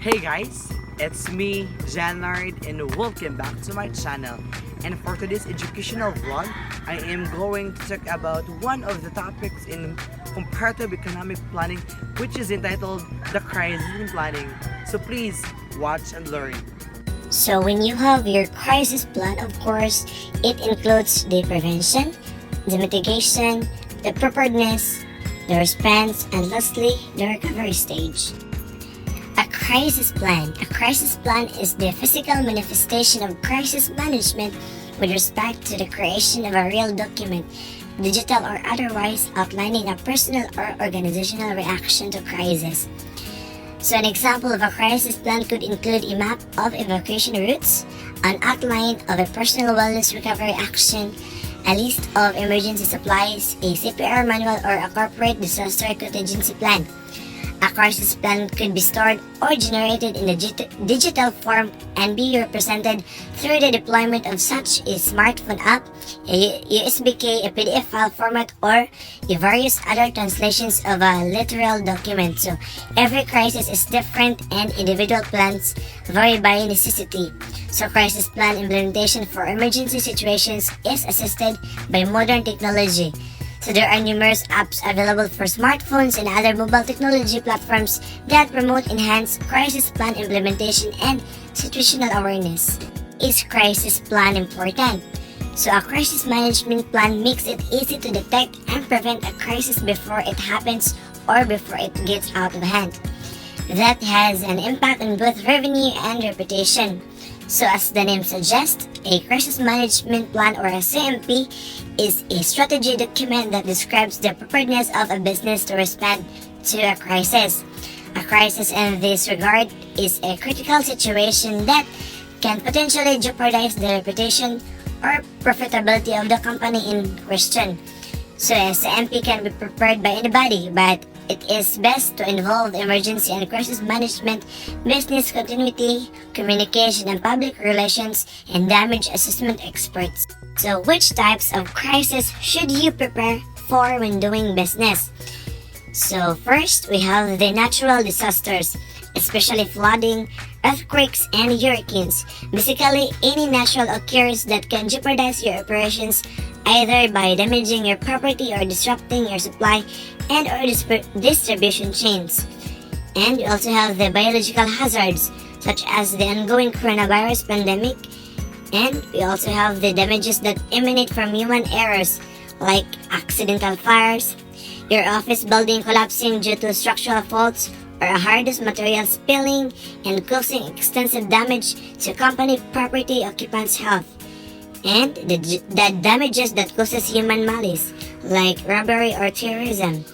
Hey guys, it's me, Janard, and welcome back to my channel. And for today's educational vlog, I am going to talk about one of the topics in comparative economic planning, which is entitled The Crisis in Planning. So please watch and learn. So when you have your crisis plan, of course, it includes the prevention, the mitigation, the preparedness, the response, and lastly, the recovery stage. A crisis plan. A crisis plan is the physical manifestation of crisis management with respect to the creation of a real document, digital or otherwise, outlining a personal or organizational reaction to crisis. So an example of a crisis plan could include a map of evacuation routes, an outline of a personal wellness recovery action, a list of emergency supplies, a CPR manual, or a corporate disaster contingency plan. A crisis plan could be stored or generated in a digital form and be represented through the deployment of such a smartphone app, a USB-K, a PDF file format, or a various other translations of a literal document. So every crisis is different and individual plans vary by necessity. So crisis plan implementation for emergency situations is assisted by modern technology. So there are numerous apps available for smartphones and other mobile technology platforms that promote enhanced crisis plan implementation and situational awareness. Is crisis plan important? So a crisis management plan makes it easy to detect and prevent a crisis before it happens or before it gets out of hand. That has an impact on both revenue and reputation. So as the name suggests, a crisis management plan or a CMP is a strategy document that describes the preparedness of a business to respond to a crisis. A crisis in this regard is a critical situation that can potentially jeopardize the reputation or profitability of the company in question. So a CMP can be prepared by anybody, but it is best to involve emergency and crisis management, business continuity, communication and public relations, and damage assessment experts. So which types of crisis should you prepare for when doing business? So first, we have the natural disasters, especially flooding, earthquakes, and hurricanes. Basically, any natural occurrence that can jeopardize your operations either by damaging your property or disrupting your supply and or distribution chains. And we also have the biological hazards such as the ongoing coronavirus pandemic, and we also have the damages that emanate from human errors like accidental fires, your office building collapsing due to structural faults, or a hazardous material spilling and causing extensive damage to company property occupants' health. And the damages that causes human malice, like robbery or terrorism.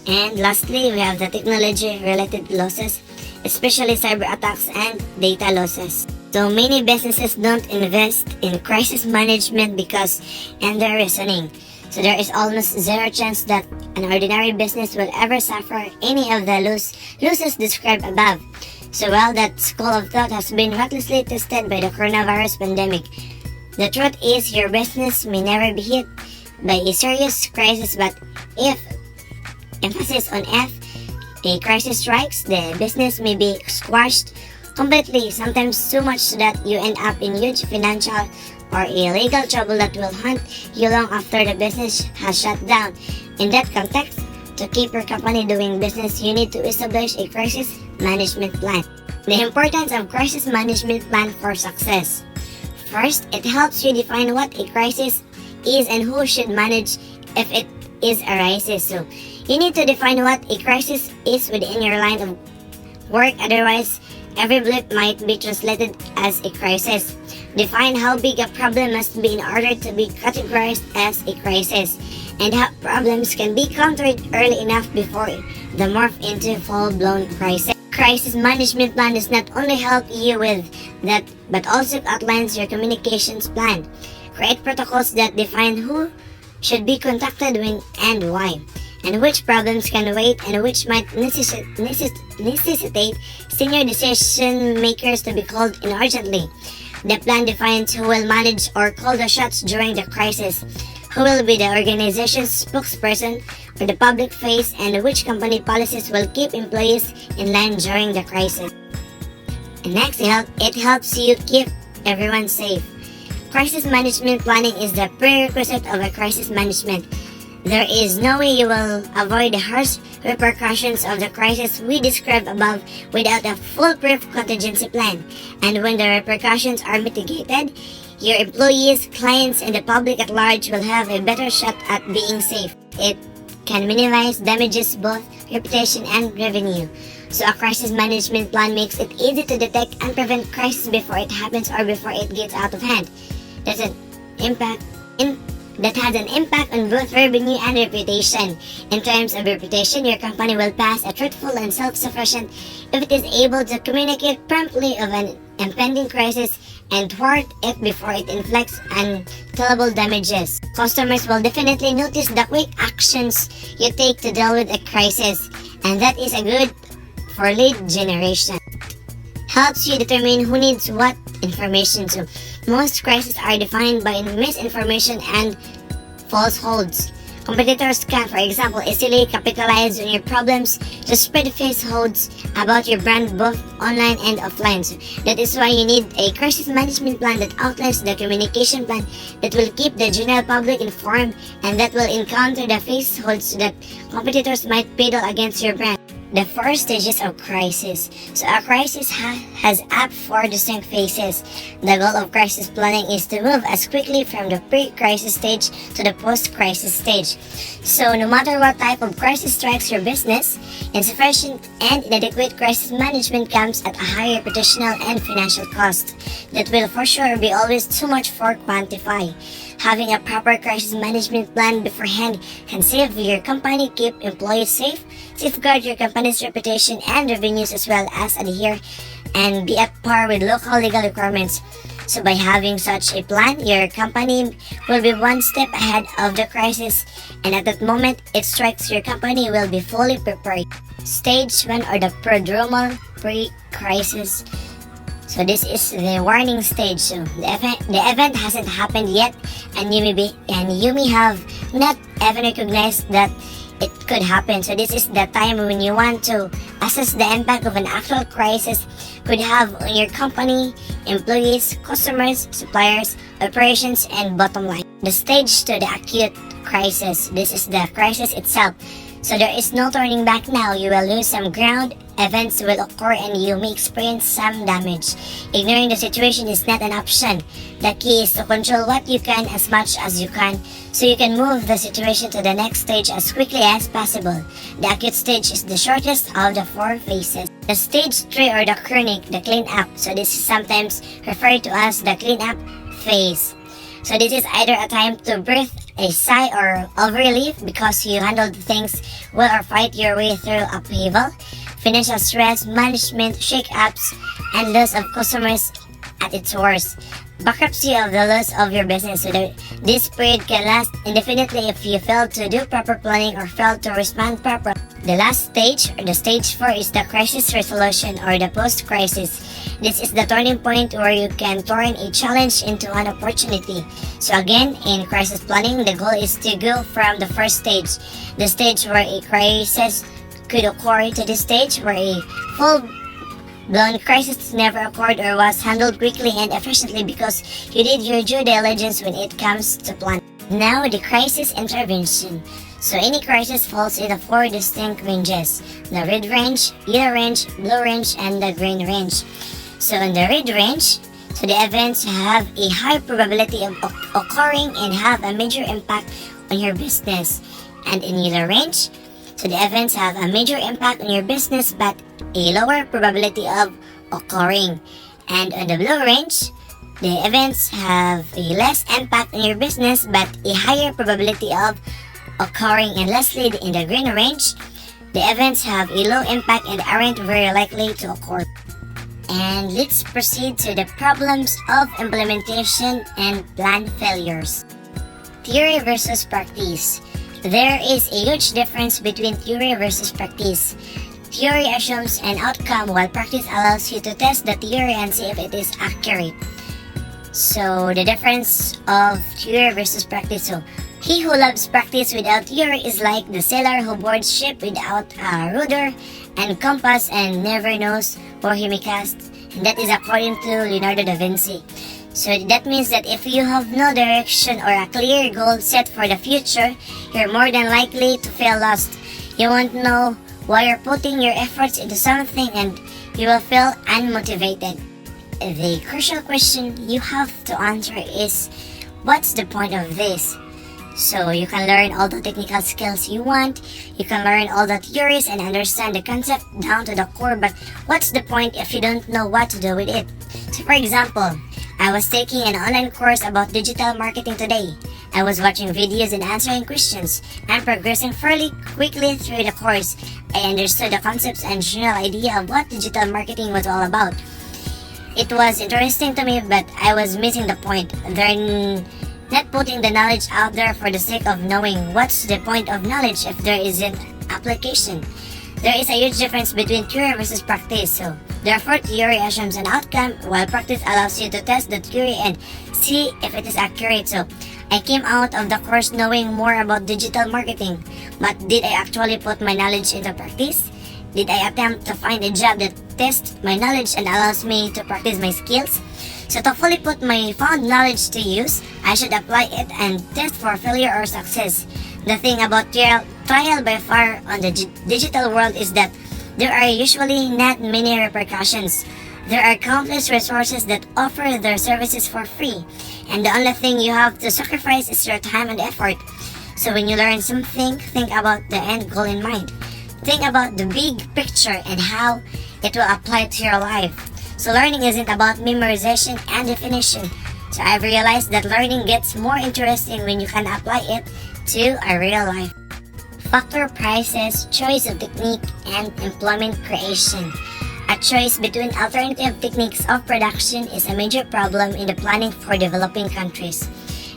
And lastly, we have the technology-related losses, especially cyber attacks and data losses. So many businesses don't invest in crisis management because in their reasoning. So there is almost zero chance that an ordinary business will ever suffer any of the losses described above. So while that school of thought has been ruthlessly tested by the coronavirus pandemic, the truth is your business may never be hit by a serious crisis, but if, emphasis on F, a crisis strikes, the business may be squashed completely, sometimes so much so that you end up in huge financial or a legal trouble that will haunt you long after the business has shut down. In that context, to keep your company doing business, you need to establish a crisis management plan. The importance of crisis management plan for success. First, it helps you define what a crisis is and who should manage if it is arises. So, you need to define what a crisis is within your line of work, otherwise, every blip might be translated as a crisis. Define how big a problem must be in order to be categorized as a crisis, and how problems can be countered early enough before they morph into full-blown crisis. Crisis management plan does not only help you with that, but also outlines your communications plan. Create protocols that define who should be contacted when and why, and which problems can wait and which might necessitate senior decision makers to be called in urgently. The plan defines who will manage or call the shots during the crisis, who will be the organization's spokesperson or the public face, and which company policies will keep employees in line during the crisis. And next, it helps you keep everyone safe. Crisis management planning is the prerequisite of a crisis management. There is no way you will avoid the harsh repercussions of the crisis we described above without a foolproof contingency plan. And when the repercussions are mitigated, your employees, clients, and the public at large will have a better shot at being safe. It can minimize damages, both reputation and revenue. So a crisis management plan makes it easy to detect and prevent crisis before it happens or before it gets out of hand. That has an impact on both revenue and reputation. In terms of reputation, your company will pass a truthful and self-sufficient if it is able to communicate promptly of an impending crisis and thwart it before it inflicts untellable damages. Customers will definitely notice the quick actions you take to deal with a crisis, and that is a good for lead generation. Helps you determine who needs what information. So most crises are defined by misinformation and falsehoods. Competitors can, for example, easily capitalize on your problems to spread falsehoods about your brand both online and offline. So that is why you need a crisis management plan that outlines the communication plan that will keep the general public informed and that will encounter the falsehoods that competitors might peddle against your brand. The 4 stages of crisis. So a crisis has up 4 distinct phases. The goal of crisis planning is to move as quickly from the pre-crisis stage to the post-crisis stage. So no matter what type of crisis strikes your business, insufficient and inadequate crisis management comes at a high reputational and financial cost that will for sure be always too much for quantify. Having a proper crisis management plan beforehand can save your company, keep employees safe, safeguard your company's reputation and revenues, as well as adhere and be at par with local legal requirements. So by having such a plan, your company will be one step ahead of the crisis, and at that moment it strikes, your company will be fully prepared. Stage 1, or the prodromal pre-crisis. So this is the warning stage. So the event hasn't happened yet, and you may have not even recognized that it could happen. So this is the time when you want to assess the impact of an actual crisis could have on your company, employees, customers, suppliers, operations, and bottom line. The stage 2, the acute crisis. This is the crisis itself. So there is no turning back now. You will lose some ground, events will occur, and you may experience some damage. Ignoring the situation is not an option. The key is to control what you can as much as you can, so you can move the situation to the next stage as quickly as possible. The acute stage is the shortest of the 4 phases. The stage 3, or the chronic, the cleanup. So this is sometimes referred to as the cleanup phase. So this is either a time to breathe a sigh or of relief because you handled things well or fight your way through upheaval, financial stress, management shake-ups, and loss of customers at its worst. Bankruptcy of the loss of your business. So this period can last indefinitely if you fail to do proper planning or fail to respond properly. The last stage, or the stage 4, is the crisis resolution, or the post-crisis. This is the turning point where you can turn a challenge into an opportunity. So again, in crisis planning, the goal is to go from the first stage, the stage where a crisis could occur, to the stage where a full-blown crisis never occurred or was handled quickly and efficiently because you did your due diligence when it comes to planning. Now, the crisis intervention. So any crisis falls into 4 distinct ranges: the red range, yellow range, blue range, and the green range. So in the red range, so the events have a high probability of occurring and have a major impact on your business. And in yellow range, so the events have a major impact on your business but a lower probability of occurring. And on the blue range, the events have a less impact on your business but a higher probability of occurring. And lastly, in the green range, the events have a low impact and aren't very likely to occur. And let's proceed to the problems of implementation and plan failures. Theory versus practice. There is a huge difference between theory versus practice. Theory assumes an outcome while practice allows you to test the theory and see if it is accurate. So the difference of theory versus practice. So he who loves practice without theory is like the sailor who boards ship without a rudder and compass and never knows where he may cast And that is according to Leonardo da Vinci. So that means that if you have no direction or a clear goal set for the future, you're more than likely to feel lost. You won't know why you're putting your efforts into something and you will feel unmotivated. The crucial question you have to answer is, what's the point of this? So you can learn all the technical skills you want, you can learn all the theories and understand the concept down to the core, but what's the point if you don't know what to do with it? So for example, I was taking an online course about digital marketing today. I was watching videos and answering questions and progressing fairly quickly through the course. I understood the concepts and general idea of what digital marketing was all about. It was interesting to me, but I was missing the point. They're not putting the knowledge out there for the sake of knowing. What's the point of knowledge if there isn't application? There is a huge difference between theory versus practice. So, therefore, theory assumes an outcome, while practice allows you to test the theory and see if it is accurate. So, I came out of the course knowing more about digital marketing, but did I actually put my knowledge into practice? Did I attempt to find a job that tests my knowledge and allows me to practice my skills? So to fully put my found knowledge to use, I should apply it and test for failure or success. The thing about trial by fire on the digital world is that there are usually not many repercussions. There are countless resources that offer their services for free, and the only thing you have to sacrifice is your time and effort. So when you learn something, think about the end goal in mind. Think about the big picture and how it will apply to your life. So learning isn't about memorization and definition. So I've realized that learning gets more interesting when you can apply it to a real life. Factor prices, choice of technique, and employment creation. A choice between alternative techniques of production is a major problem in the planning for developing countries.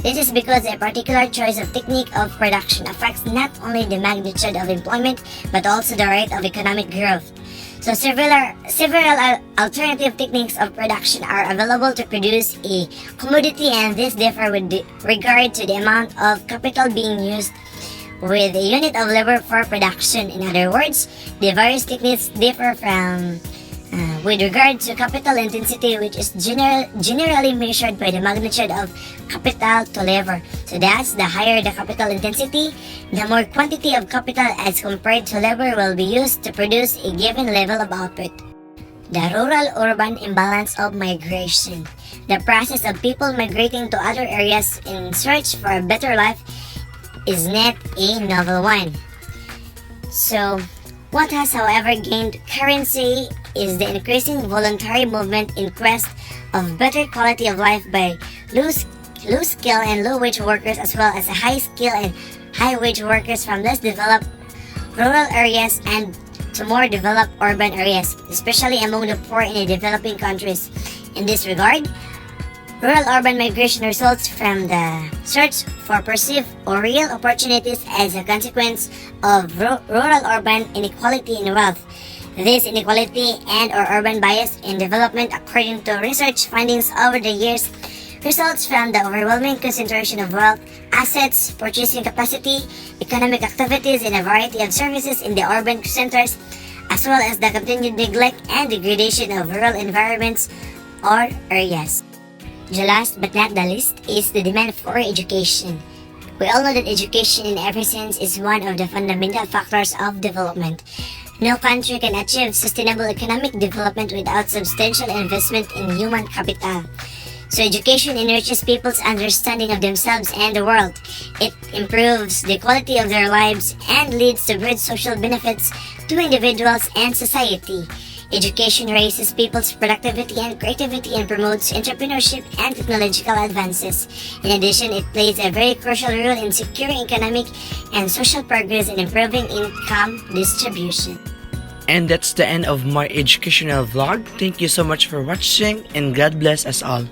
This is because a particular choice of technique of production affects not only the magnitude of employment but also the rate of economic growth. So several alternative techniques of production are available to produce a commodity, and this differ with regard to the amount of capital being used with a unit of labor for production. In other words, the various techniques differ from with regard to capital intensity, which is generally measured by the magnitude of capital to labor. So that's the higher the capital intensity, the more quantity of capital as compared to labor will be used to produce a given level of output. The rural-urban imbalance of migration. The process of people migrating to other areas in search for a better life is not a novel one. So, what has however gained currency is the increasing voluntary movement in quest of better quality of life by low skill and low wage workers, as well as high skill and high wage workers from less developed rural areas and to more developed urban areas, especially among the poor in the developing countries. In this regard, rural-urban migration results from the search for perceived or real opportunities as a consequence of rural-urban inequality in wealth. This inequality and or urban bias in development, according to research findings over the years, results from the overwhelming concentration of wealth, assets, purchasing capacity, economic activities, and a variety of services in the urban centers, as well as the continued neglect and degradation of rural environments or areas. The last but not the least is the demand for education. We all know that education in every sense is one of the fundamental factors of development. No country can achieve sustainable economic development without substantial investment in human capital. So education enriches people's understanding of themselves and the world. It improves the quality of their lives and leads to great social benefits to individuals and society. Education raises people's productivity and creativity and promotes entrepreneurship and technological advances. In addition, it plays a very crucial role in securing economic and social progress and improving income distribution. And that's the end of my educational vlog. Thank you so much for watching, and God bless us all.